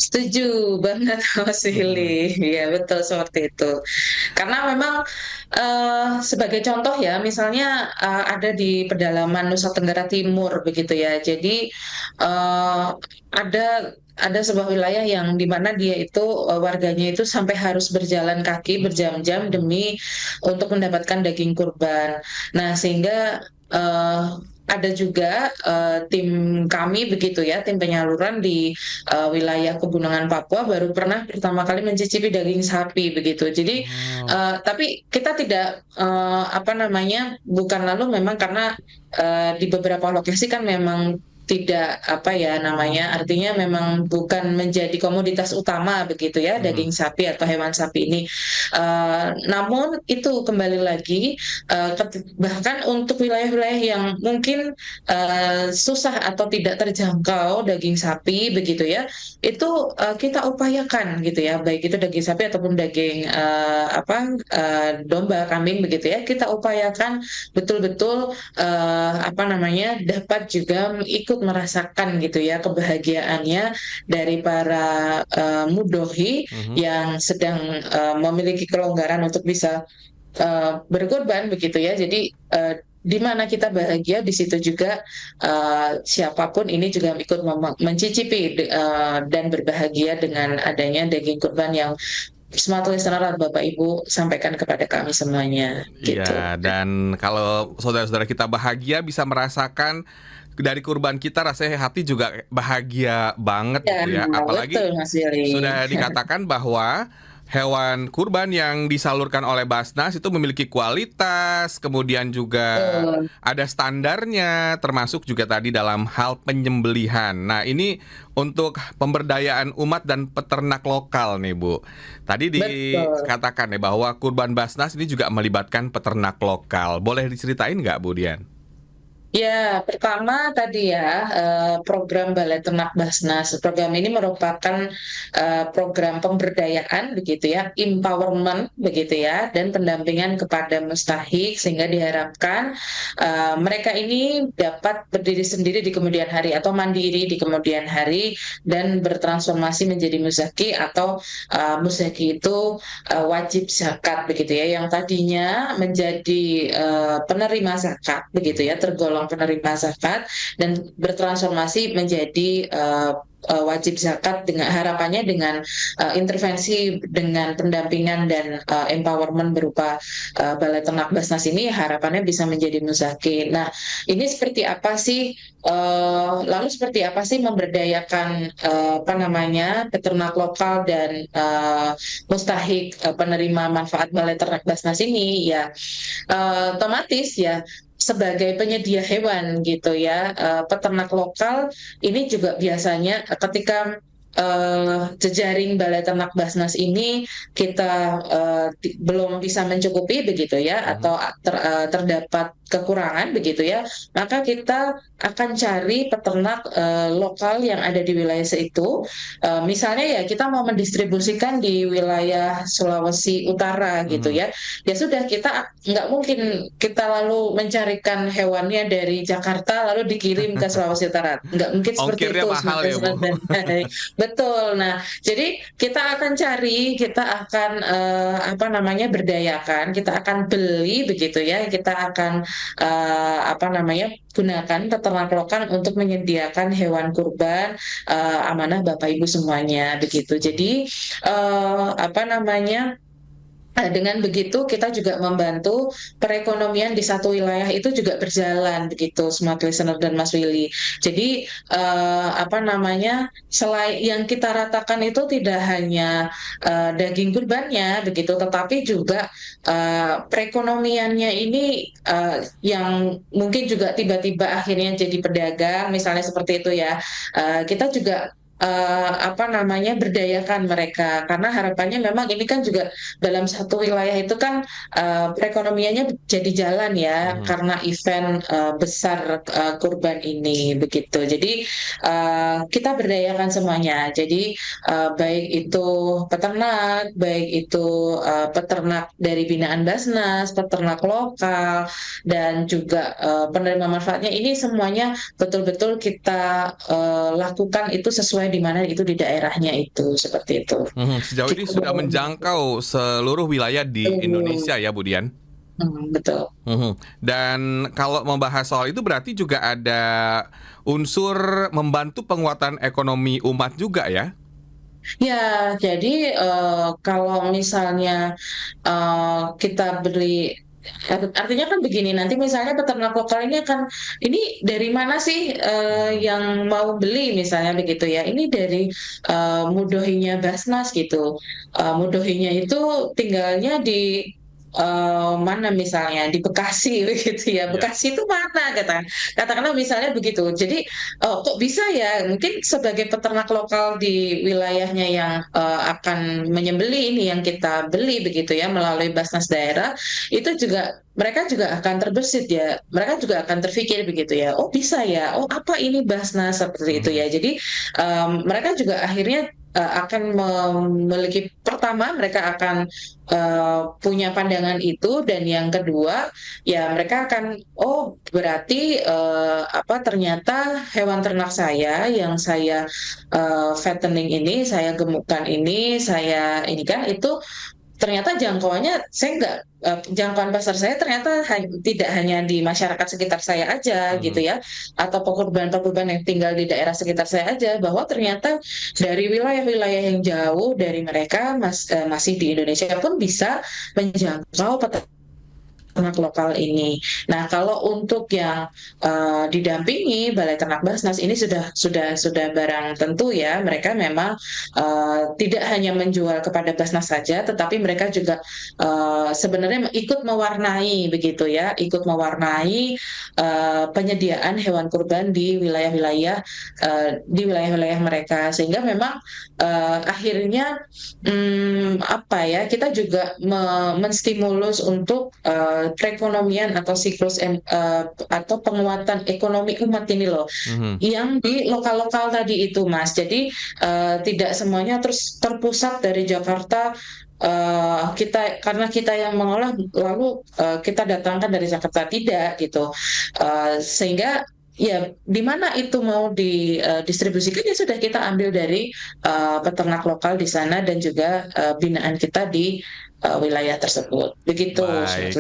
Setuju banget Mas Willy, ya betul seperti itu. Karena memang sebagai contoh ya, misalnya ada di pedalaman Nusa Tenggara Timur begitu ya. Jadi ada sebuah wilayah yang dimana dia itu warganya itu sampai harus berjalan kaki berjam-jam demi untuk mendapatkan daging kurban. Nah, sehingga ada juga tim kami begitu ya, tim penyaluran di wilayah Pegunungan Papua baru pernah pertama kali mencicipi daging sapi begitu. Jadi tapi kita tidak apa namanya, bukan lalu memang karena di beberapa lokasi kan memang tidak apa ya namanya, artinya memang bukan menjadi komoditas utama begitu ya daging sapi atau hewan sapi ini. Namun itu kembali lagi bahkan untuk wilayah-wilayah yang mungkin susah atau tidak terjangkau daging sapi begitu ya, itu kita upayakan gitu ya, baik itu daging sapi ataupun daging domba, kambing begitu ya, kita upayakan betul-betul apa namanya dapat juga ikut merasakan gitu ya kebahagiaannya dari para mudhohi yang sedang memiliki kelonggaran untuk bisa berkorban begitu ya. Jadi di mana kita bahagia, di situ juga siapapun ini juga ikut mencicipi dan berbahagia dengan adanya daging kurban yang smart listener Bapak Ibu sampaikan kepada kami semuanya. Gitu. Iya, dan kalau saudara-saudara kita bahagia bisa merasakan dari kurban kita, rasanya hati juga bahagia banget gitu ya. Apalagi betul, Mas Willy. sudah dikatakan bahwa hewan kurban yang disalurkan oleh Basnas itu memiliki kualitas, kemudian juga Betul. ada standarnya, termasuk juga tadi dalam hal penyembelihan. Nah, ini untuk pemberdayaan umat dan peternak lokal nih, Bu. Tadi Betul. dikatakan ya bahwa kurban Basnas ini juga melibatkan peternak lokal. Boleh diceritain nggak, Bu Dian? Ya, pertama tadi ya, program Balai Ternak Basnas. Program ini merupakan program pemberdayaan begitu ya, empowerment begitu ya, dan pendampingan kepada mustahik sehingga diharapkan mereka ini dapat berdiri sendiri di kemudian hari atau mandiri di kemudian hari dan bertransformasi menjadi muzaki atau muzaki itu wajib zakat begitu ya, yang tadinya menjadi penerima zakat begitu ya, tergolong penerima zakat dan bertransformasi menjadi wajib zakat dengan harapannya dengan intervensi dengan pendampingan dan empowerment berupa Balai Ternak Basnas ini harapannya bisa menjadi muzaki. Nah, ini seperti apa sih lalu seperti apa sih memberdayakan apa namanya peternak lokal dan mustahik penerima manfaat Balai Ternak Basnas ini ya otomatis ya sebagai penyedia hewan gitu ya, peternak lokal ini juga biasanya ketika jejaring Balai Ternak Basnas ini kita belum bisa mencukupi begitu ya, atau terdapat kekurangan begitu ya, maka kita akan cari peternak lokal yang ada di wilayah itu. Misalnya ya kita mau mendistribusikan di wilayah Sulawesi Utara gitu ya, ya sudah kita nggak mungkin kita lalu mencarikan hewannya dari Jakarta lalu dikirim ke Sulawesi Utara, nggak mungkin seperti Ongkirnya itu. mahal ya, Bu. Betul. Nah, jadi kita akan cari, kita akan apa namanya berdayakan, kita akan beli begitu ya, kita akan apa namanya gunakan peternak lokal untuk menyediakan hewan kurban amanah Bapak Ibu semuanya begitu. Jadi apa namanya dengan begitu kita juga membantu perekonomian di satu wilayah itu juga berjalan begitu, Smart Listener dan Mas Willy. Jadi apa namanya selain yang kita ratakan itu tidak hanya daging kurbannya begitu, tetapi juga perekonomiannya ini yang mungkin juga tiba-tiba akhirnya jadi pedagang, misalnya seperti itu ya. Kita juga apa namanya berdayakan mereka karena harapannya memang ini kan juga dalam satu wilayah itu kan perekonomiannya jadi jalan ya karena event besar kurban ini begitu. Jadi kita berdayakan semuanya. Jadi baik itu peternak, baik itu peternak dari binaan Basnas, peternak lokal dan juga penerima manfaatnya ini semuanya betul-betul kita lakukan itu sesuai di mana itu di daerahnya itu seperti itu. Sejauh ini sudah menjangkau seluruh wilayah di Indonesia ya, Bu Dian? Betul. Dan kalau membahas soal itu berarti juga ada unsur membantu penguatan ekonomi umat juga ya? Ya, jadi kalau misalnya kita beli artinya kan begini, nanti misalnya peternak lokal ini akan, ini dari mana sih yang mau beli misalnya begitu ya, ini dari Mudohinya Basnas gitu. Mudohinya itu tinggalnya di mana misalnya di Bekasi begitu ya. Bekasi itu mana katakanlah misalnya begitu. Jadi kok bisa ya mungkin sebagai peternak lokal di wilayahnya yang akan menyembeli ini yang kita beli begitu ya melalui Basnas daerah itu juga mereka juga akan terbersit ya, mereka juga akan terpikir begitu ya, oh bisa ya, oh apa ini Basnas seperti itu ya. Jadi mereka juga akhirnya akan memiliki, pertama mereka akan punya pandangan itu, dan yang kedua ya mereka akan oh berarti apa ternyata hewan ternak saya yang saya fattening ini, saya gemukkan ini, saya ini kan itu ternyata jangkauannya saya nggak jangkauan pasar saya ternyata tidak hanya di masyarakat sekitar saya aja gitu ya, atau pekurban-pekurban yang tinggal di daerah sekitar saya aja, bahwa ternyata dari wilayah-wilayah yang jauh dari mereka masih di Indonesia pun bisa menjangkau peternak peternak lokal ini. Nah, kalau untuk yang didampingi Balai Ternak Basnas ini sudah barang tentu ya, mereka memang tidak hanya menjual kepada Basnas saja, tetapi mereka juga sebenarnya ikut mewarnai begitu ya, ikut mewarnai penyediaan hewan kurban di wilayah-wilayah mereka, sehingga memang akhirnya apa ya, kita juga menstimulus untuk perekonomian atau atau penguatan ekonomi umat ini loh, yang di lokal-lokal tadi itu Mas. Jadi tidak semuanya terus terpusat dari Jakarta. Karena kita yang mengolah lalu kita datangkan dari Jakarta, tidak gitu. Sehingga ya di mana itu mau didistribusikan ya sudah kita ambil dari peternak lokal di sana dan juga binaan kita di wilayah tersebut. Begitu. Baik.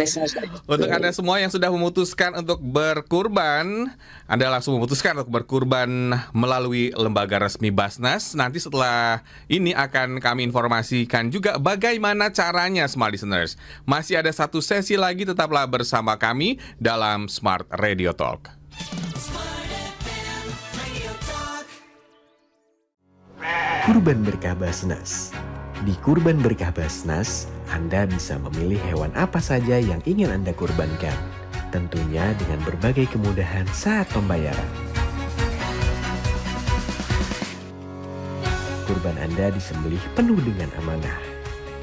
Untuk Anda semua yang sudah memutuskan untuk berkurban, Anda langsung memutuskan untuk berkurban melalui lembaga resmi Basnas. Nanti setelah ini akan kami informasikan juga bagaimana caranya, Smart Listeners. Masih ada satu sesi lagi, tetaplah bersama kami dalam Smart Radio Talk. Kurban Berkah Basnas. Di Kurban Berkah Basnas, Anda bisa memilih hewan apa saja yang ingin Anda kurbankan. Tentunya dengan berbagai kemudahan saat pembayaran. Kurban Anda disembelih penuh dengan amanah.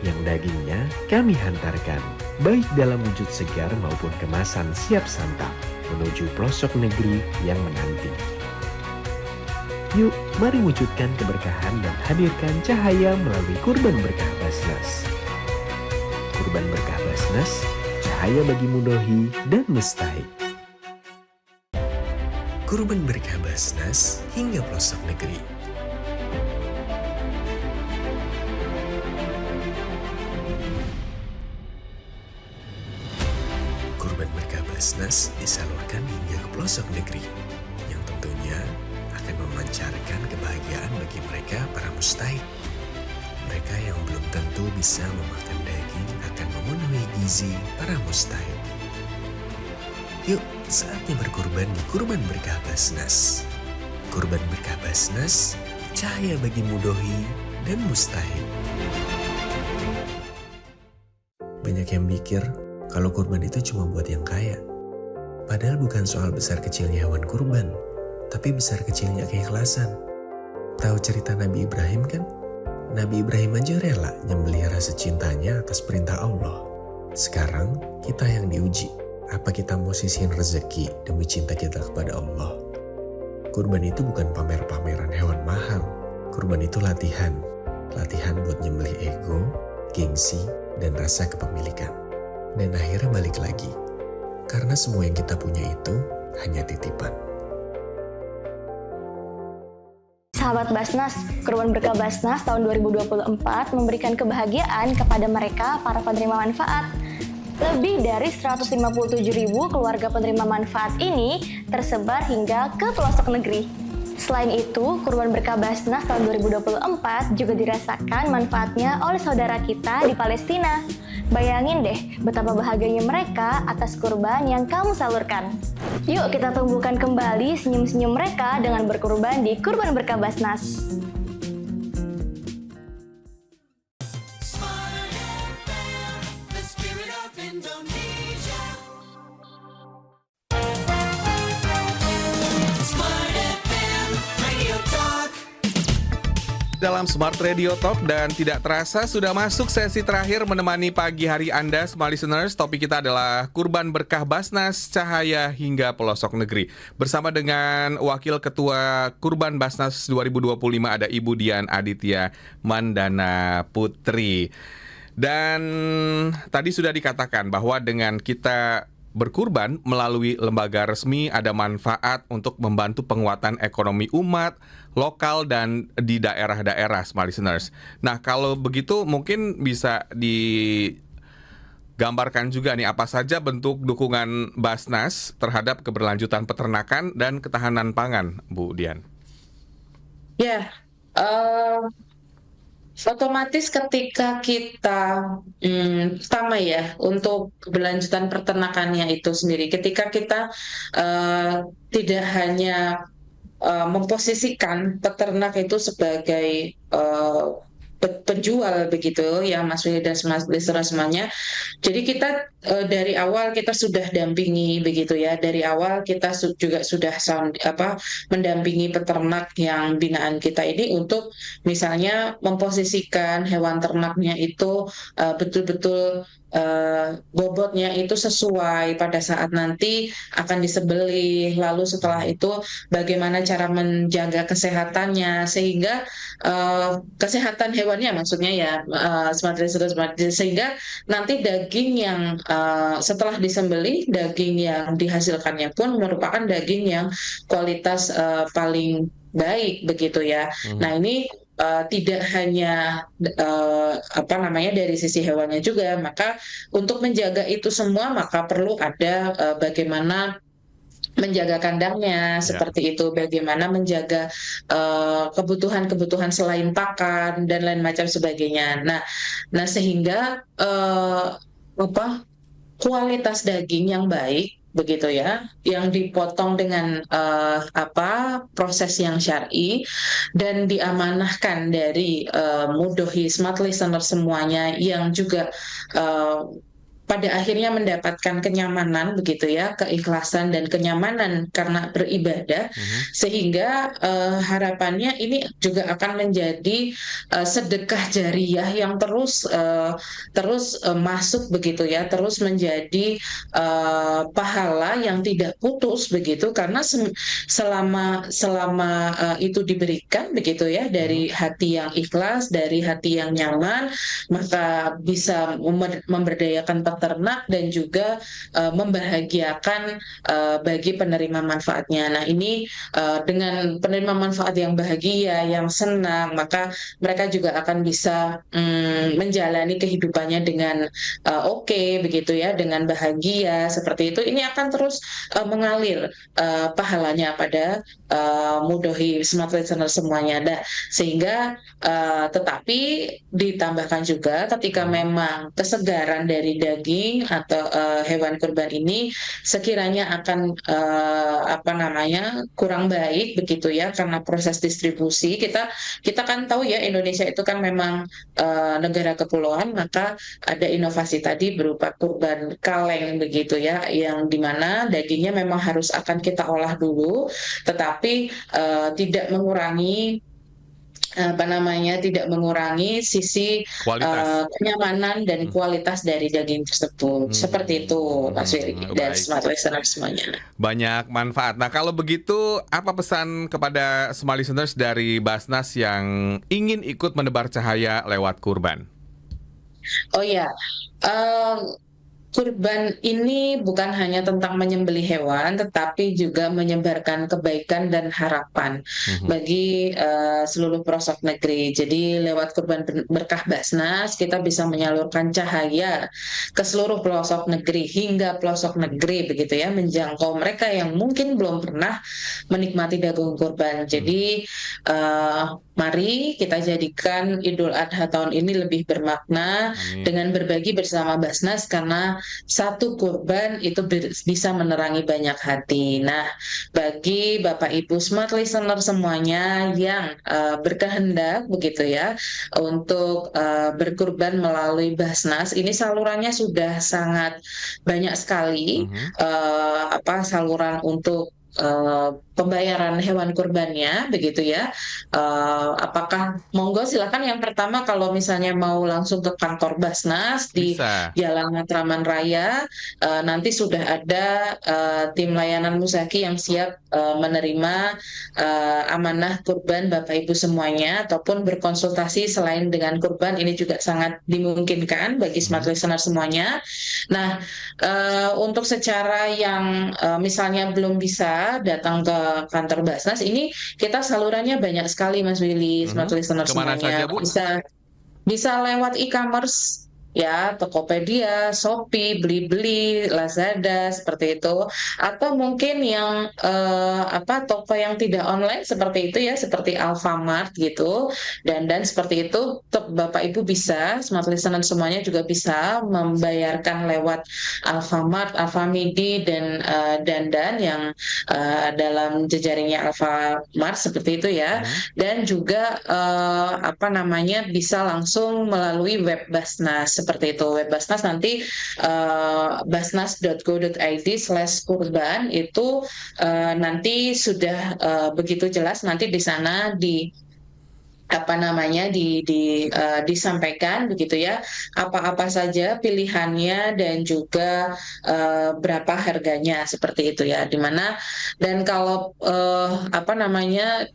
Yang dagingnya kami hantarkan, baik dalam wujud segar maupun kemasan siap santap, menuju pelosok negeri yang menanti. Yuk, mari wujudkan keberkahan dan hadirkan cahaya melalui Kurban Berkah Basnas. Kurban Berkah Basnas, cahaya bagi mudohi dan mustahik. Kurban Berkah Basnas hingga pelosok negeri. Kurban Berkah Basnas disalurkan hingga ke pelosok negeri, yang tentunya akan memancarkan kebahagiaan bagi mereka para mustahik. Mereka yang belum tentu bisa memakan daging akan memenuhi gizi para mustahik. Yuk, saatnya berkurban di Kurban Berkah Basnas. Kurban Berkah Basnas, cahaya bagi mudohi dan mustahik. Banyak yang mikir kalau kurban itu cuma buat yang kaya. Padahal bukan soal besar kecilnya hewan kurban, tapi besar kecilnya keikhlasan. Tahu cerita Nabi Ibrahim kan? Nabi Ibrahim aja rela nyembelih rasa cintanya atas perintah Allah. Sekarang kita yang diuji. Apa kita mau sisihin rezeki demi cinta kita kepada Allah? Kurban itu bukan pamer-pameran hewan mahal. Kurban itu latihan. Latihan buat nyembelih ego, gengsi, dan rasa kepemilikan. Dan akhirnya balik lagi. Karena semua yang kita punya itu hanya titipan. Sahabat Basnas, Kurban Berkah Basnas tahun 2024 memberikan kebahagiaan kepada mereka para penerima manfaat. Lebih dari 157.000 keluarga penerima manfaat ini tersebar hingga ke pelosok negeri. Selain itu, Kurban Berkah Basnas tahun 2024 juga dirasakan manfaatnya oleh saudara kita di Palestina. Bayangin deh betapa bahagianya mereka atas kurban yang kamu salurkan. Yuk kita tumbuhkan kembali senyum-senyum mereka dengan berkurban di Kurban Berkah Basnas. Dalam Smart Radio Talk, dan tidak terasa sudah masuk sesi terakhir menemani pagi hari Anda, Smart Listeners. Topik kita adalah Kurban Berkah Basnas, cahaya hingga pelosok negeri. Bersama dengan Wakil Ketua Kurban Basnas 2025 ada Ibu Dian Aditya Mandana Putri. Dan tadi sudah dikatakan bahwa dengan kita berkurban melalui lembaga resmi ada manfaat untuk membantu penguatan ekonomi umat, lokal, dan di daerah-daerah, Smart Listeners. Nah, kalau begitu mungkin bisa digambarkan juga nih apa saja bentuk dukungan Basnas terhadap keberlanjutan peternakan dan ketahanan pangan, Bu Dian. Ya, Otomatis ketika kita pertama ya untuk keberlanjutan peternakannya itu sendiri, ketika kita tidak hanya memposisikan peternak itu sebagai penjual begitu ya Mas Willy dan Mas listener semuanya. Jadi kita dari awal kita sudah dampingi begitu ya. Dari awal kita juga sudah mendampingi peternak yang binaan kita ini untuk misalnya memposisikan hewan ternaknya itu betul-betul bobotnya itu sesuai pada saat nanti akan disembelih. Lalu setelah itu bagaimana cara menjaga kesehatannya sehingga kesehatan hewannya maksudnya ya smart listener, sehingga nanti daging yang setelah disembelih, daging yang dihasilkannya pun merupakan daging yang kualitas paling baik begitu ya. Nah ini tidak hanya dari sisi hewannya juga, maka untuk menjaga itu semua maka perlu ada bagaimana menjaga kandangnya seperti itu, bagaimana menjaga kebutuhan-kebutuhan selain pakan dan lain macam sebagainya. Nah sehingga kualitas daging yang baik begitu ya, yang dipotong dengan proses yang syar'i dan diamanahkan dari Mudohi Smart Listener semuanya yang juga pada akhirnya mendapatkan kenyamanan begitu ya, keikhlasan dan kenyamanan karena beribadah, sehingga harapannya ini juga akan menjadi sedekah jariyah yang terus masuk begitu ya, terus menjadi pahala yang tidak putus begitu, karena selama itu diberikan begitu ya dari hati yang ikhlas, dari hati yang nyaman, maka bisa memberdayakan peternak dan juga membahagiakan bagi penerima manfaatnya. Nah ini dengan penerima manfaat yang bahagia, yang senang, maka mereka juga akan bisa menjalani kehidupannya dengan oke, begitu ya, dengan bahagia seperti itu. Ini akan terus mengalir pahalanya pada Mudohi Smart Listener semuanya. Nah, sehingga tetapi ditambahkan juga ketika memang kesegaran dari daging atau hewan kurban ini sekiranya akan kurang baik begitu ya, karena proses distribusi kita kan tahu ya, Indonesia itu kan memang negara kepulauan, maka ada inovasi tadi berupa kurban kaleng begitu ya, yang dimana dagingnya memang harus akan kita olah dulu, tetapi tidak mengurangi sisi kenyamanan dan kualitas dari daging tersebut. Seperti itu Mas Willy dan Smart Listener semuanya. Banyak manfaat. Nah kalau begitu, apa pesan kepada Smart Listeners dari Basnas yang ingin ikut menebar cahaya lewat kurban? Oh ya, kurban ini bukan hanya tentang menyembelih hewan, tetapi juga menyebarkan kebaikan dan harapan bagi seluruh pelosok negeri. Jadi lewat kurban berkah Basnas, kita bisa menyalurkan cahaya ke seluruh pelosok negeri, hingga pelosok negeri begitu ya, menjangkau mereka yang mungkin belum pernah menikmati daging kurban. Jadi mari kita jadikan Idul Adha tahun ini lebih bermakna dengan berbagi bersama Basnas, karena satu kurban itu bisa menerangi banyak hati. Nah, bagi Bapak Ibu Smart Listener semuanya yang berkehendak begitu ya untuk berkurban melalui Basnas, ini salurannya sudah sangat banyak sekali, saluran untuk pembayaran hewan kurbannya begitu ya. Apakah monggo silakan, yang pertama kalau misalnya mau langsung ke kantor Basnas di Jalan Matraman Raya, nanti sudah ada tim layanan Muzaki yang siap menerima amanah kurban Bapak Ibu semuanya, ataupun berkonsultasi selain dengan kurban, ini juga sangat dimungkinkan bagi Smart Listener semuanya. Nah, untuk secara yang misalnya belum bisa datang ke kantor Basnas, ini kita salurannya banyak sekali Mas Willy, Smart Listener Kemana semuanya. saja, Bu? Bisa lewat e-commerce ya, Tokopedia, Shopee, Blibli, Lazada seperti itu, atau mungkin yang toko yang tidak online seperti itu ya, seperti Alfamart gitu, dan seperti itu Bapak Ibu bisa, smart listener semuanya juga bisa membayarkan lewat Alfamart, Alfamidi dan yang dalam jejaringnya Alfamart seperti itu ya, dan juga bisa langsung melalui web Basnas seperti itu. Web Basnas nanti basnas.go.id/kurban itu nanti sudah begitu jelas nanti di sana disampaikan begitu ya, apa-apa saja pilihannya dan juga berapa harganya seperti itu ya, dimana dan kalau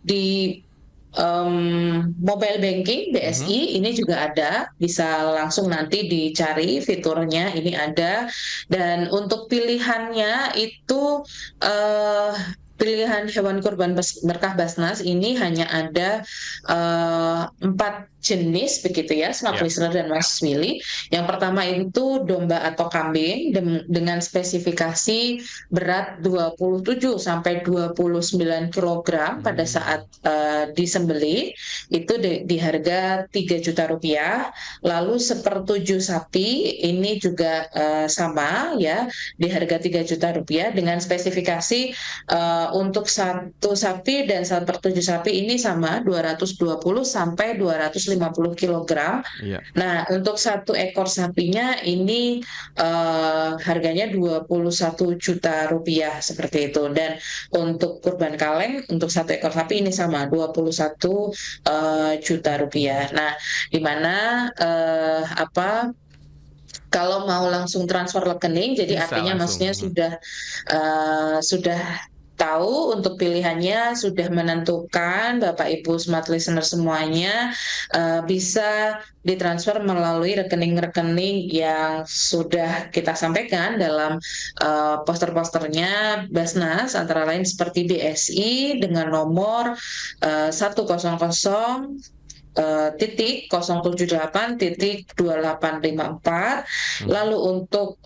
di mobile banking BSI ini juga ada, bisa langsung nanti dicari fiturnya, ini ada. Dan untuk pilihannya itu pilihan hewan kurban berkah Basnas ini hanya ada 4 jenis begitu ya, smart listener dan Mas Willy. Yang pertama itu domba atau kambing dengan spesifikasi berat 27 sampai 29 kg pada saat disembelih, itu di harga 3 juta rupiah. Lalu sepertujuh sapi ini juga sama ya, di harga 3 juta rupiah dengan spesifikasi untuk satu sapi dan sepertujuh sapi ini sama 220 sampai 250 kg. Nah, untuk satu ekor sapinya ini harganya 21 juta rupiah seperti itu. Dan untuk kurban kaleng untuk satu ekor sapi ini sama 21 juta rupiah. Nah, di mana kalau mau langsung transfer rekening, jadi Bisa artinya langsung. maksudnya sudah tahu untuk pilihannya, sudah menentukan, Bapak Ibu smart listener semuanya bisa ditransfer melalui rekening-rekening yang sudah kita sampaikan dalam poster-posternya Basnas, antara lain seperti BSI dengan nomor 100.078.2854. Lalu untuk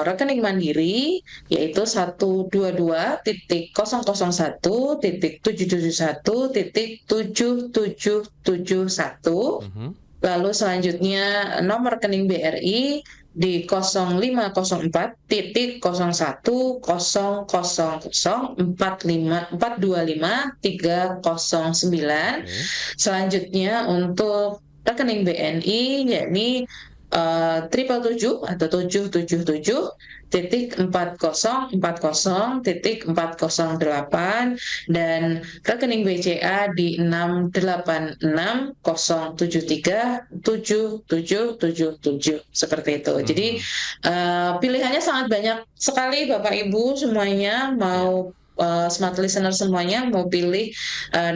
rekening mandiri yaitu 122.071.771.7771. Lalu selanjutnya nomor rekening BRI di 0501.001.425.309. Selanjutnya untuk rekening BNI yakni 777 atau 777.4040.408 dan rekening BCA di 68607377777 seperti itu. Jadi pilihannya sangat banyak sekali Bapak Ibu semuanya, mau smart listener semuanya mau pilih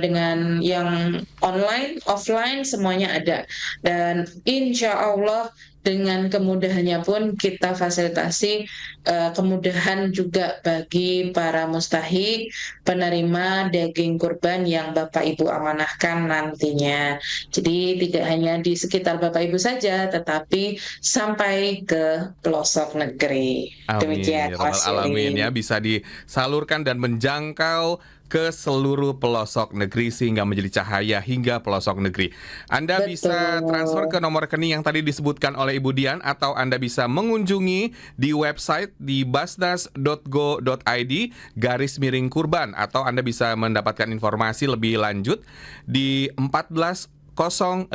dengan yang online, offline semuanya ada. Dan insya Allah dengan kemudahannya pun kita fasilitasi kemudahan juga bagi para mustahik penerima daging kurban yang Bapak Ibu amanahkan nantinya. Jadi tidak hanya di sekitar Bapak Ibu saja, tetapi sampai ke pelosok negeri. Amin. Demikian, Ya Rabbal Alamin ya, bisa disalurkan dan menjangkau ke seluruh pelosok negeri sehingga menjadi cahaya hingga pelosok negeri. Anda bisa transfer ke nomor rekening yang tadi disebutkan oleh Ibu Dian, atau Anda bisa mengunjungi di website di basnas.go.id/kurban, atau Anda bisa mendapatkan informasi lebih lanjut di 14050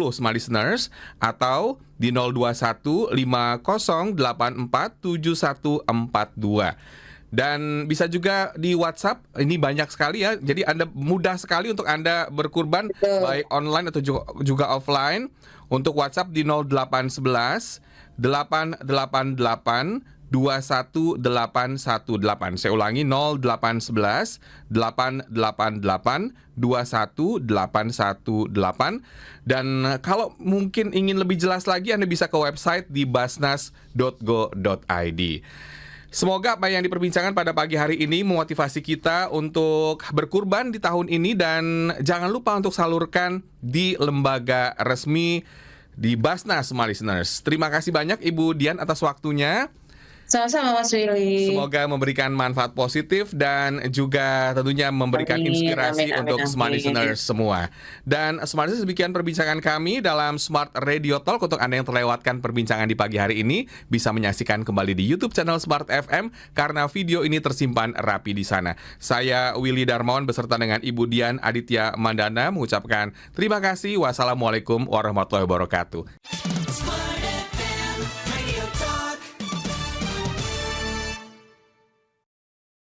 Smart Listeners atau di 02150847142. Dan bisa juga di WhatsApp, ini banyak sekali ya. Jadi Anda mudah sekali untuk Anda berkurban, baik online atau juga offline. Untuk WhatsApp di 0811 888 21818. Saya ulangi, 0811 888 21818. Dan kalau mungkin ingin lebih jelas lagi, Anda bisa ke website di basnas.go.id. Semoga apa yang diperbincangkan pada pagi hari ini memotivasi kita untuk berkurban di tahun ini, dan jangan lupa untuk salurkan di lembaga resmi di Basnas, Smart Listeners. Terima kasih banyak Ibu Dian atas waktunya. Sama-sama Mas Willy. Semoga memberikan manfaat positif dan juga tentunya memberikan Amin, inspirasi amin, untuk amin, Smart amin. Listeners semua. Dan Smart Listeners, demikian perbincangan kami dalam Smart Radio Talk. Untuk Anda yang terlewatkan perbincangan di pagi hari ini, bisa menyaksikan kembali di YouTube channel Smart FM karena video ini tersimpan rapi di sana. Saya Willy Darmawan beserta dengan Ibu Dian Aditya Mandana mengucapkan terima kasih. Wassalamualaikum warahmatullahi wabarakatuh.